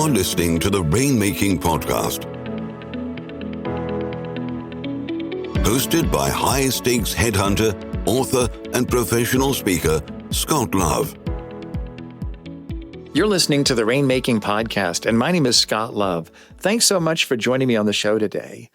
You're listening to the Rainmaking Podcast, hosted by high-stakes headhunter, author, and professional speaker, Scott Love. You're listening to the Rainmaking Podcast, and my name is Scott Love. Thanks so much for joining me on the show today.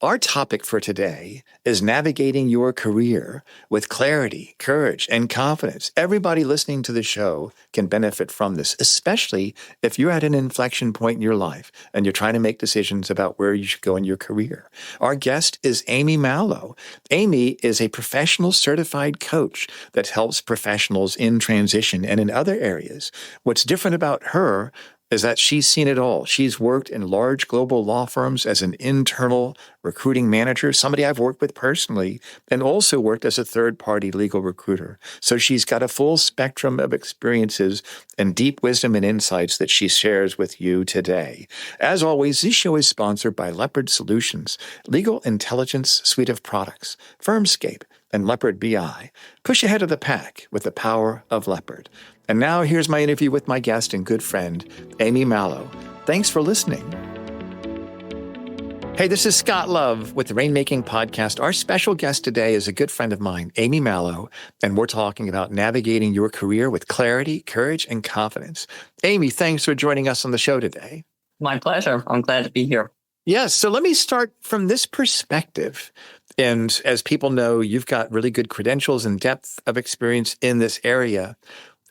Our topic for today is navigating your career with clarity, courage, and confidence. Everybody listening to the show can benefit from this, especially if you're at an inflection point in your life and you're trying to make decisions about where you should go in your career. Our guest is Amy Malo. Amy is a professional certified coach that helps professionals in transition and in other areas. What's different about her is that she's seen it all. She's worked in large global law firms as an internal recruiting manager, somebody I've worked with personally, and also worked as a third-party legal recruiter. So she's got a full spectrum of experiences and deep wisdom and insights that she shares with you today. As always, this show is sponsored by Leopard Solutions, legal intelligence suite of products, Firmscape, and Leopard BI. Push ahead of the pack with the power of Leopard. And now here's my interview with my guest and good friend, Amy Malo. Thanks for listening. Hey, this is Scott Love with the Rainmaking Podcast. Our special guest today is a good friend of mine, Amy Malo, and we're talking about navigating your career with clarity, courage, and confidence. Amy, thanks for joining us on the show today. My pleasure. I'm glad to be here. Yes, so let me start from this perspective. And as people know, you've got really good credentials and depth of experience in this area.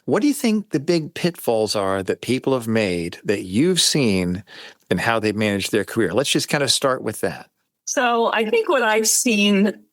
What do you think the big pitfalls are that people have made that you've seen and how they've managed their career? Let's just kind of start with that. So I think what I've seen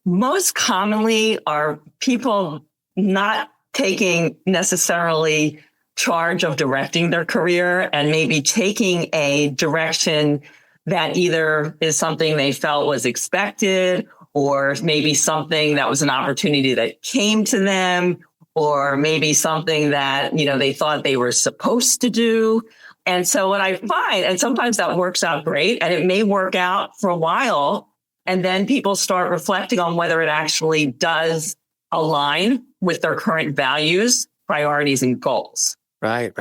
most commonly are people not taking necessarily charge of directing their career and maybe taking a direction that either is something they felt was expected or maybe something that was an opportunity that came to them, or maybe something that, they thought they were supposed to do. And so what I find, and sometimes that works out great, and it may work out for a while, and then people start reflecting on whether it actually does align with their current values, priorities, and goals. Right.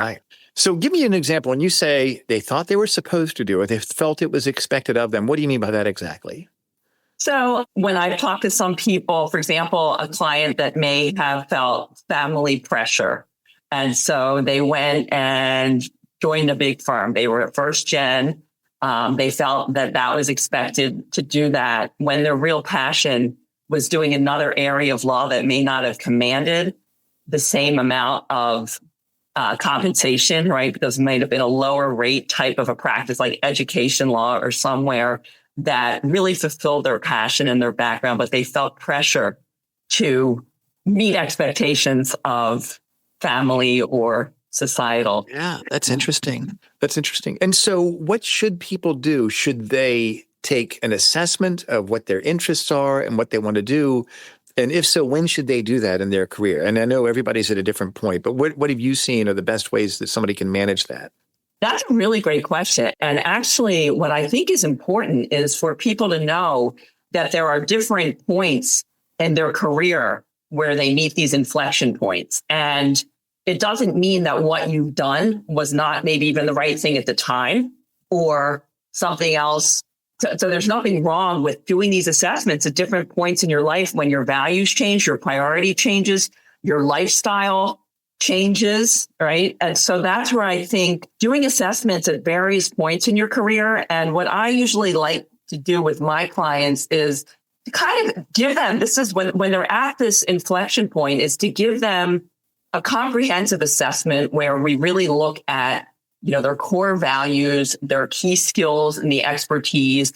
So give me an example. When you say they thought they were supposed to do it, they felt it was expected of them, what do you mean by that exactly? So when I talk to some people, for example, a client that may have felt family pressure, and so they went and joined a big firm. They were first gen. They felt that was expected to do that when their real passion was doing another area of law that may not have commanded the same amount of compensation, right? Because it might have been a lower rate type of a practice like education law or somewhere that really fulfilled their passion and their background, but they felt pressure to meet expectations of family or societal. Yeah, that's interesting. And so what should people do? Should they take an assessment of what their interests are and what they want to do? And if so, when should they do that in their career? And I know everybody's at a different point, but what have you seen are the best ways that somebody can manage that? That's a really great question. And actually, what I think is important is for people to know that there are different points in their career where they meet these inflection points. And it doesn't mean that what you've done was not maybe even the right thing at the time or something else. So there's nothing wrong with doing these assessments at different points in your life when your values change, your priority changes, your lifestyle changes, right? And so that's where I think doing assessments at various points in your career. And what I usually like to do with my clients is to kind of give them, this is when they're at this inflection point, is to give them a comprehensive assessment where we really look at, their core values, their key skills and the expertise,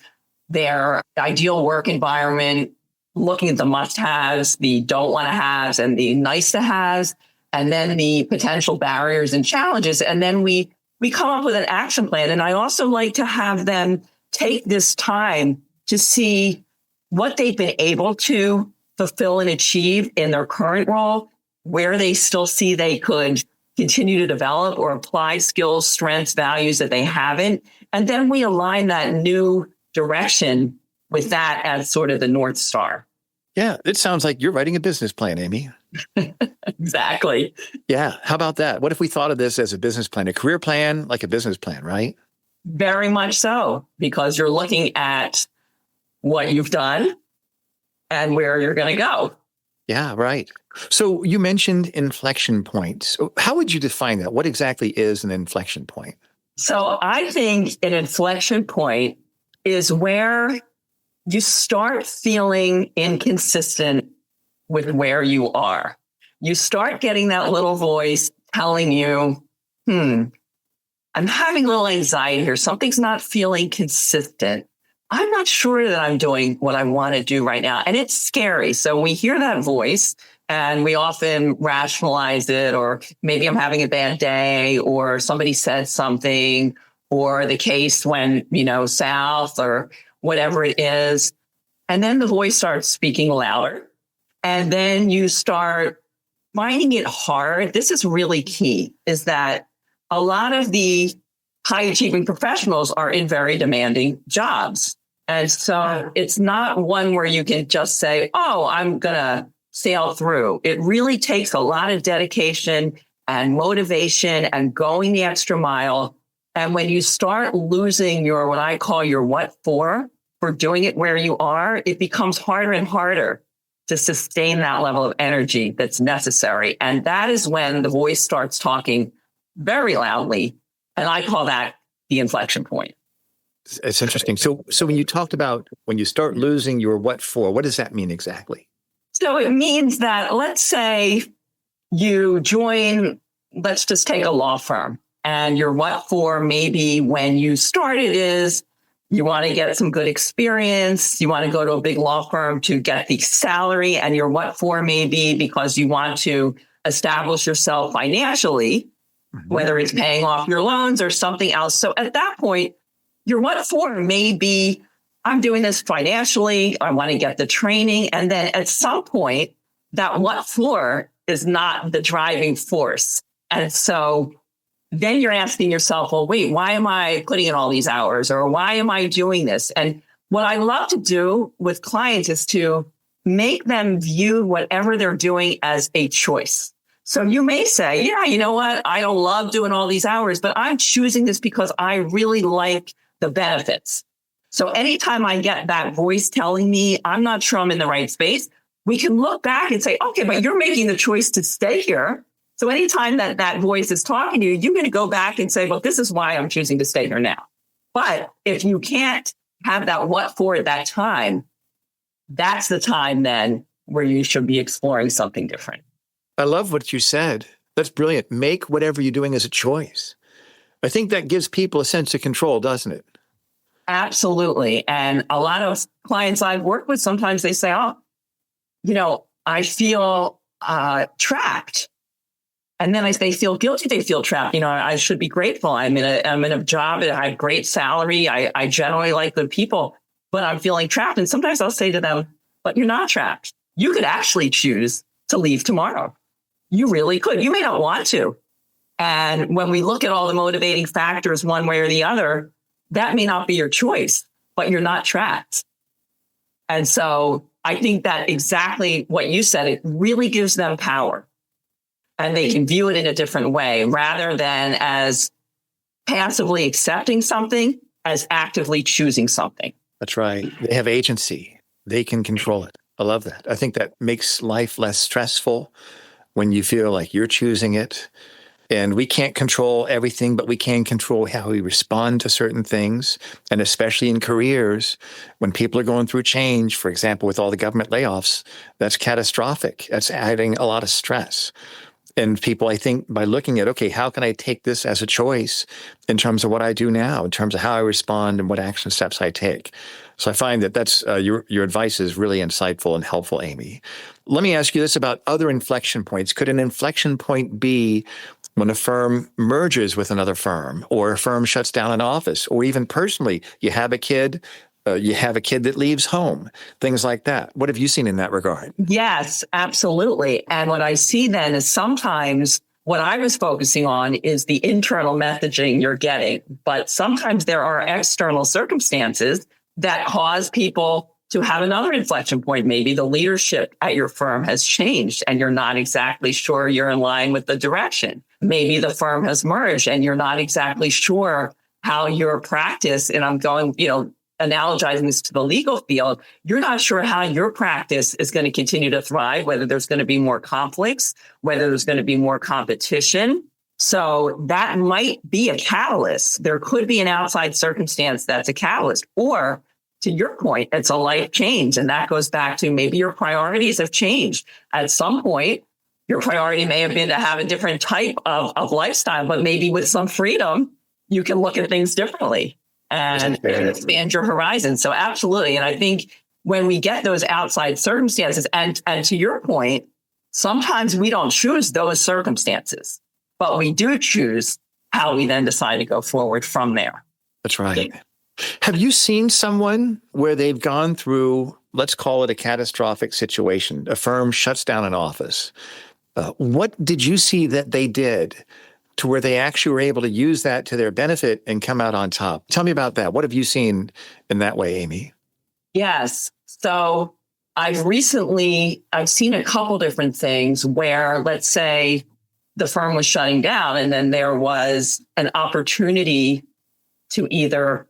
their ideal work environment, looking at the must-haves, the don't want to haves, and the nice to haves, and then the potential barriers and challenges. And then we come up with an action plan. And I also like to have them take this time to see what they've been able to fulfill and achieve in their current role, where they still see they could continue to develop or apply skills, strengths, values that they haven't. And then we align that new direction with that as sort of the North Star. Yeah, it sounds like you're writing a business plan, Amy. Exactly. Yeah. How about that? What if we thought of this as a business plan, a career plan, like a business plan, right? Very much so, because you're looking at what you've done and where you're going to go. Yeah, right. So you mentioned inflection points. How would you define that? What exactly is an inflection point? So I think an inflection point is where you start feeling inconsistent with where you are. You start getting that little voice telling you, I'm having a little anxiety here. Something's not feeling consistent. I'm not sure that I'm doing what I want to do right now. And it's scary. So we hear that voice and we often rationalize it, or maybe I'm having a bad day, or somebody said something, or the case went, south, or whatever it is. And then the voice starts speaking louder. And then you start finding it hard. This is really key, is that a lot of the high achieving professionals are in very demanding jobs. And so it's not one where you can just say, I'm going to sail through. It really takes a lot of dedication and motivation and going the extra mile. And when you start losing your, what I call your what for doing it where you are, it becomes harder and harder to sustain that level of energy that's necessary. And that is when the voice starts talking very loudly. And I call that the inflection point. It's interesting. So when you talked about when you start losing your what for, what does that mean exactly? So it means that, let's say you join, let's just take a law firm, and your what for maybe when you started is you want to get some good experience. You want to go to a big law firm to get the salary, and your what for maybe because you want to establish yourself financially, whether it's paying off your loans or something else. So at that point, your what for may be, I'm doing this financially. I want to get the training. And then at some point, that what for is not the driving force. And so then you're asking yourself, well, wait, why am I putting in all these hours? Or why am I doing this? And what I love to do with clients is to make them view whatever they're doing as a choice. So you may say, yeah, you know what? I don't love doing all these hours, but I'm choosing this because I really like the benefits. So anytime I get that voice telling me I'm not sure I'm in the right space, we can look back and say, okay, but you're making the choice to stay here. So anytime that voice is talking to you, you're going to go back and say, well, this is why I'm choosing to stay here now. But if you can't have that what for at that time, that's the time then where you should be exploring something different. I love what you said. That's brilliant. Make whatever you're doing as a choice. I think that gives people a sense of control, doesn't it? Absolutely. And a lot of clients I've worked with, sometimes they say, I feel trapped. And then they feel guilty. They feel trapped. I should be grateful. I'm in a job. I have great salary. I generally like good people, but I'm feeling trapped. And sometimes I'll say to them, but you're not trapped. You could actually choose to leave tomorrow. You really could. You may not want to. And when we look at all the motivating factors one way or the other, that may not be your choice, but you're not trapped. And so I think that exactly what you said, it really gives them power. And they can view it in a different way rather than as passively accepting something, as actively choosing something. That's right. They have agency. They can control it. I love that. I think that makes life less stressful when you feel like you're choosing it. And we can't control everything, but we can control how we respond to certain things. And especially in careers, when people are going through change, for example, with all the government layoffs, that's catastrophic. That's adding a lot of stress. And people, I think, by looking at, okay, how can I take this as a choice in terms of what I do now, in terms of how I respond and what action steps I take? So I find that that's your advice is really insightful and helpful, Amy. Let me ask you this about other inflection points. Could an inflection point be when a firm merges with another firm, or a firm shuts down an office, or even personally, you have a kid that leaves home, things like that? What have you seen in that regard? Yes, absolutely. And what I see then is sometimes what I was focusing on is the internal messaging you're getting, but sometimes there are external circumstances that cause people to have another inflection point. Maybe the leadership at your firm has changed and you're not exactly sure you're in line with the direction. Maybe the firm has merged and you're not exactly sure how your practice, and I'm going, analogizing this to the legal field, you're not sure how your practice is going to continue to thrive, whether there's going to be more conflicts, whether there's going to be more competition. So that might be a catalyst. There could be an outside circumstance that's a catalyst. Or to your point, it's a life change. And that goes back to maybe your priorities have changed. At some point, your priority may have been to have a different type of lifestyle, but maybe with some freedom, you can look at things differently and expand your horizon. So absolutely. And I think when we get those outside circumstances, and to your point, sometimes we don't choose those circumstances, but we do choose how we then decide to go forward from there. That's right. Have you seen someone where they've gone through, let's call it a catastrophic situation, a firm shuts down an office? What did you see that they did to where they actually were able to use that to their benefit and come out on top? Tell me about that. What have you seen in that way, Amy? Yes. So I've seen a couple different things where, let's say, the firm was shutting down and then there was an opportunity to either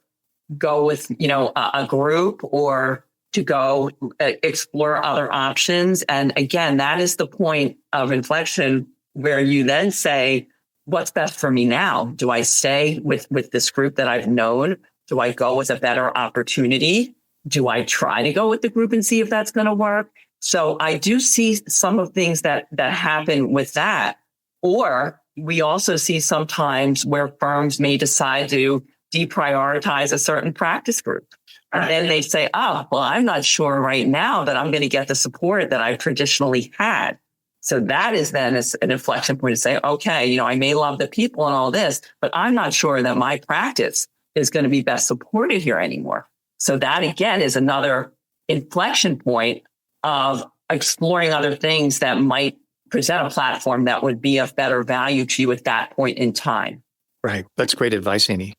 go with, a group or to go explore other options. And again, that is the point of inflection where you then say, what's best for me now? Do I stay with this group that I've known? Do I go with a better opportunity? Do I try to go with the group and see if that's going to work? So I do see some of things that happen with that. Or we also see sometimes where firms may decide to deprioritize a certain practice group. And then they say, I'm not sure right now that I'm going to get the support that I've traditionally had. So that is then an inflection point to say, okay, I may love the people and all this, but I'm not sure that my practice is going to be best supported here anymore. So that again is another inflection point of exploring other things that might present a platform that would be of better value to you at that point in time. Right. That's great advice, Amy.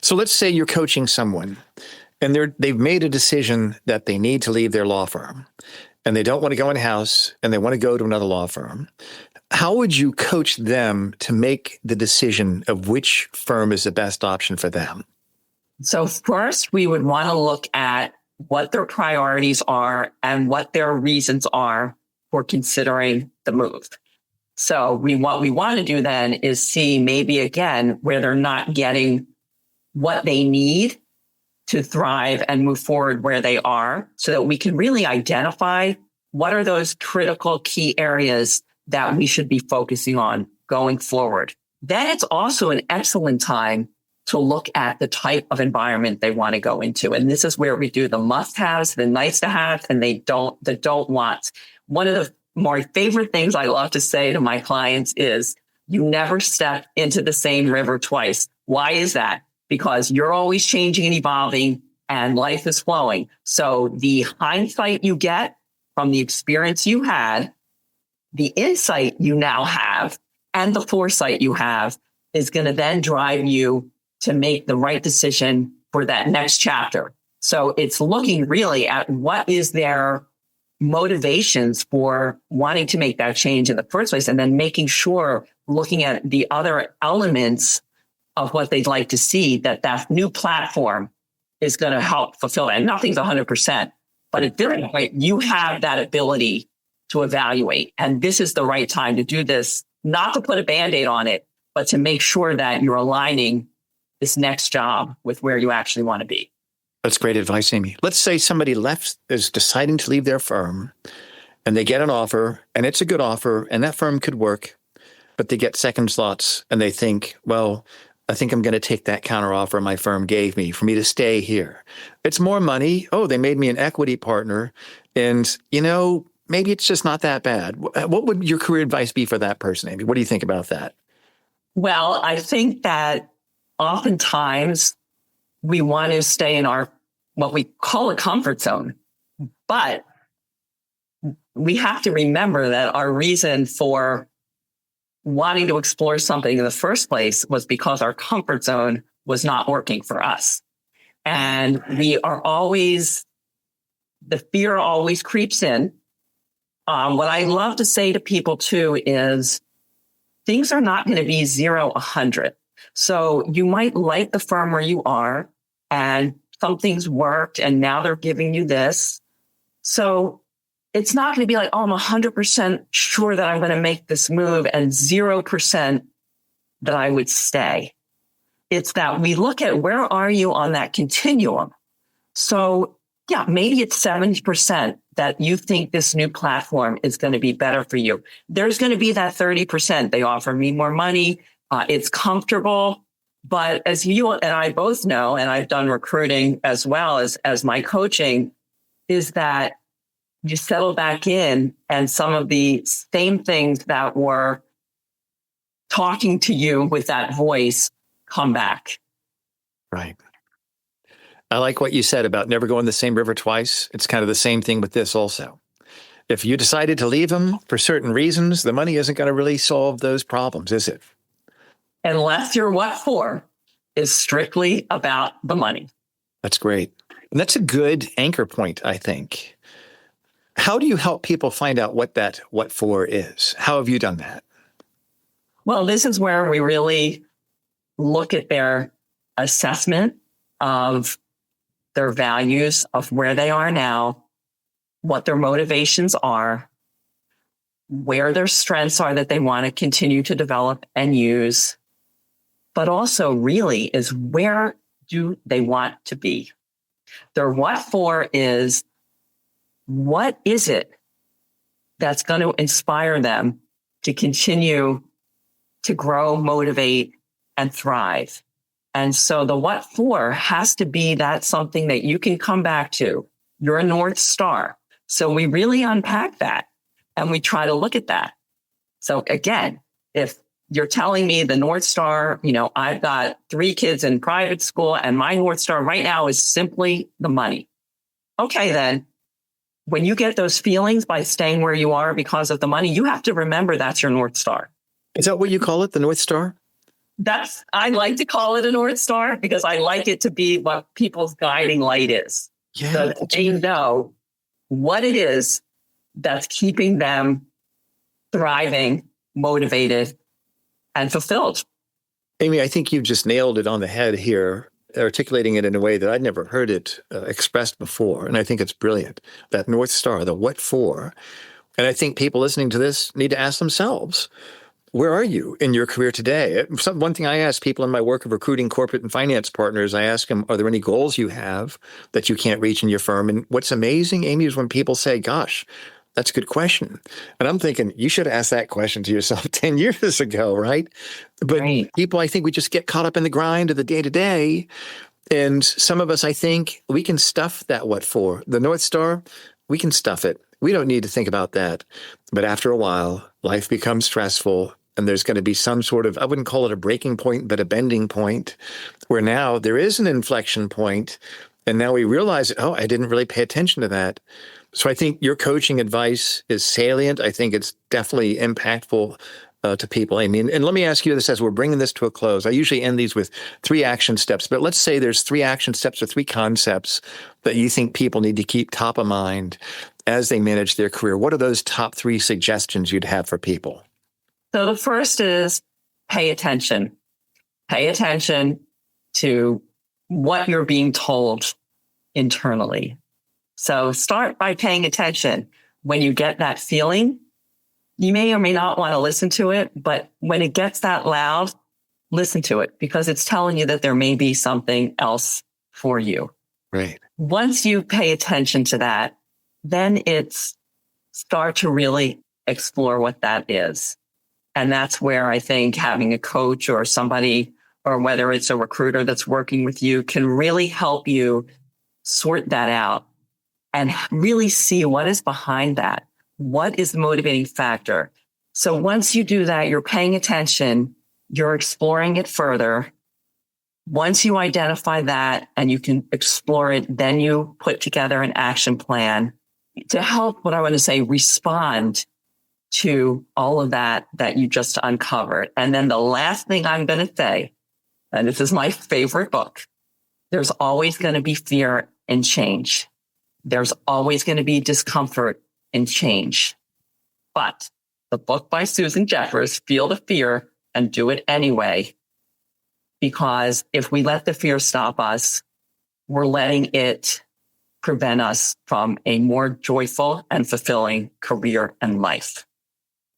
So let's say you're coaching someone and they've made a decision that they need to leave their law firm and they don't want to go in-house and they want to go to another law firm. How would you coach them to make the decision of which firm is the best option for them? So first, we would want to look at what their priorities are and what their reasons are for considering the move. So what we want to do then is see maybe again where they're not getting what they need to thrive and move forward where they are, so that we can really identify what are those critical key areas that we should be focusing on going forward. Then it's also an excellent time to look at the type of environment they want to go into. And this is where we do the must-haves, the nice-to-have, and the don't wants. One of the more favorite things I love to say to my clients is, you never step into the same river twice. Why is that? Because you're always changing and evolving and life is flowing. So the hindsight you get from the experience you had, the insight you now have, and the foresight you have is going to then drive you to make the right decision for that next chapter. So it's looking really at what is their motivations for wanting to make that change in the first place, and then making sure, looking at the other elements of what they'd like to see, that new platform is going to help fulfill that. And nothing's 100%, but at this point, you have that ability to evaluate. And this is the right time to do this, not to put a Band-Aid on it, but to make sure that you're aligning this next job with where you actually want to be. That's great advice, Amy. Let's say somebody is deciding to leave their firm and they get an offer and it's a good offer and that firm could work, but they get second thoughts and they think, well, I think I'm going to take that counteroffer my firm gave me for me to stay here. It's more money. Oh, they made me an equity partner. And, maybe it's just not that bad. What would your career advice be for that person, Amy? What do you think about that? Well, I think that oftentimes we want to stay in our, what we call a comfort zone. But we have to remember that our reason for wanting to explore something in the first place was because our comfort zone was not working for us. And we are always the fear always creeps in. What I love to say to people too is things are not going to be 0, 100. So you might like the firm where you are and some things worked and now they're giving you this. So it's not going to be like, oh, I'm 100% sure that I'm going to make this move and 0% that I would stay. It's that we look at where are you on that continuum. So yeah, maybe it's 70% that you think this new platform is going to be better for you. There's going to be that 30%. They offer me more money. It's comfortable. But as you and I both know, and I've done recruiting as well as my coaching, is that you settle back in and some of the same things that were talking to you with that voice come back. Right. I like what you said about never going the same river twice. It's kind of the same thing with this also. If you decided to leave them for certain reasons, the money isn't going to really solve those problems, is it? Unless your what for is strictly about the money. That's great. And that's a good anchor point, I think. How do you help people find out what that what for is? How have you done that? Well, this is where we really look at their assessment of their values, of where they are now, what their motivations are, where their strengths are that they want to continue to develop and use, but also really is where do they want to be? Their what for is, what is it that's going to inspire them to continue to grow, motivate, and thrive? And so the what for has to be that something that you can come back to. You're a North Star. So we really unpack that and we try to look at that. So again, if you're telling me the North Star, I've got 3 kids in private school and my North Star right now is simply the money. Okay, then when you get those feelings by staying where you are because of the money, you have to remember that's your North Star. Is that what you call it, the North Star? I like to call it a North Star because I like it to be what people's guiding light is. Yeah. So that they know what it is that's keeping them thriving, motivated, and fulfilled. Amy, I think you've just nailed it on the head here, articulating it in a way that I'd never heard it expressed before. And I think it's brilliant. That North Star, the what for. And I think people listening to this need to ask themselves, where are you in your career today? One thing I ask people in my work of recruiting corporate and finance partners, I ask them, are there any goals you have that you can't reach in your firm? And what's amazing, Amy, is when people say, gosh, that's a good question. And I'm thinking, you should have asked that question to yourself 10 years ago, right? But Right. People, I think we just get caught up in the grind of the day-to-day. And some of us, I think, we can stuff that what for. The North Star, we can stuff it. We don't need to think about that. But after a while, life becomes stressful. And there's going to be some sort of, I wouldn't call it a breaking point, but a bending point where now there is an inflection point. And now we realize, oh, I didn't really pay attention to that. So I think your coaching advice is salient. I think it's definitely impactful to people, Amy. And let me ask you this as we're bringing this to a close. I usually end these with 3 action steps, but let's say there's 3 action steps or 3 concepts that you think people need to keep top of mind as they manage their career. What are those top 3 suggestions you'd have for people? So the first is pay attention. Pay attention to what you're being told internally. So start by paying attention. When you get that feeling, you may or may not want to listen to it, but when it gets that loud, listen to it because it's telling you that there may be something else for you. Right. Once you pay attention to that, then it's start to really explore what that is. And that's where I think having a coach or somebody, or whether it's a recruiter that's working with you, can really help you sort that out and really see what is behind that. What is the motivating factor? So once you do that, you're paying attention, you're exploring it further. Once you identify that and you can explore it, then you put together an action plan to help, what I want to say, respond to all of that you just uncovered. And then the last thing I'm going to say, and this is my favorite book, there's always going to be fear and change. There's always going to be discomfort in change. But the book by Susan Jeffers, Feel the Fear and Do It Anyway, because if we let the fear stop us, we're letting it prevent us from a more joyful and fulfilling career and life.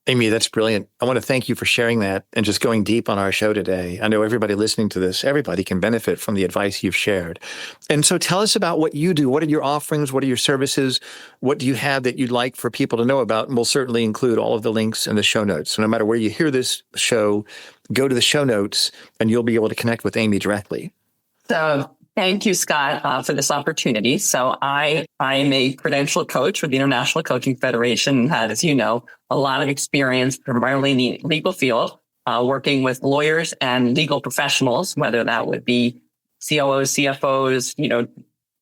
Amy, that's brilliant. I want to thank you for sharing that and just going deep on our show today. I know everybody listening to this, everybody can benefit from the advice you've shared. And so tell us about what you do. What are your offerings? What are your services? What do you have that you'd like for people to know about? And we'll certainly include all of the links in the show notes. So no matter where you hear this show, go to the show notes and you'll be able to connect with Amy directly. So thank you, Scott, for this opportunity. So I'm a credentialed coach with the International Coaching Federation and had, as you know, a lot of experience primarily in the legal field, working with lawyers and legal professionals, whether that would be COOs, CFOs,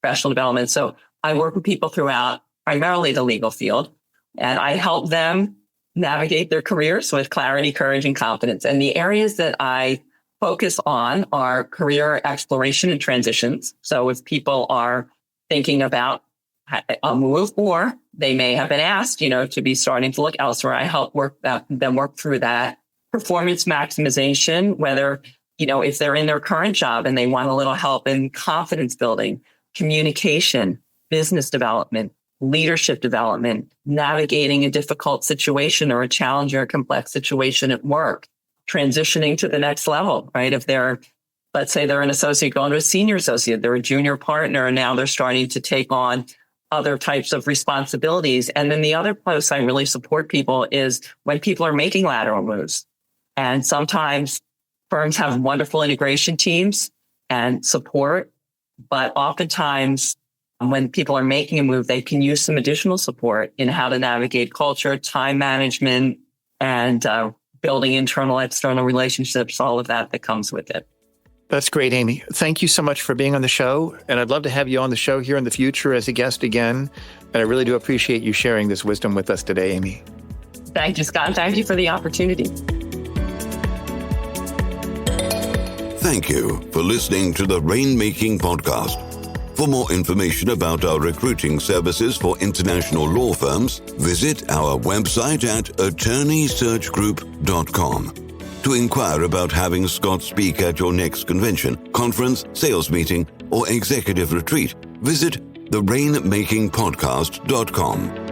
professional development. So I work with people throughout primarily the legal field, and I help them navigate their careers with clarity, courage, and confidence. And the areas that I focus on are career exploration and transitions. So if people are thinking about a move, or they may have been asked, to be starting to look elsewhere, I help them work through that. Performance maximization, whether, if they're in their current job and they want a little help in confidence building, communication, business development, leadership development, navigating a difficult situation or a challenge or a complex situation at work, transitioning to the next level, right? If let's say they're an associate going to a senior associate, they're a junior partner, and now they're starting to take on other types of responsibilities. And then the other place I really support people is when people are making lateral moves. And sometimes firms have wonderful integration teams and support, but oftentimes when people are making a move, they can use some additional support in how to navigate culture, time management, and building internal, external relationships, all of that comes with it. That's great, Amy. Thank you so much for being on the show. And I'd love to have you on the show here in the future as a guest again. And I really do appreciate you sharing this wisdom with us today, Amy. Thank you, Scott. Thank you for the opportunity. Thank you for listening to the Rainmaking Podcast. For more information about our recruiting services for international law firms, visit our website at attorneysearchgroup.com. To inquire about having Scott speak at your next convention, conference, sales meeting, or executive retreat, visit therainmakingpodcast.com.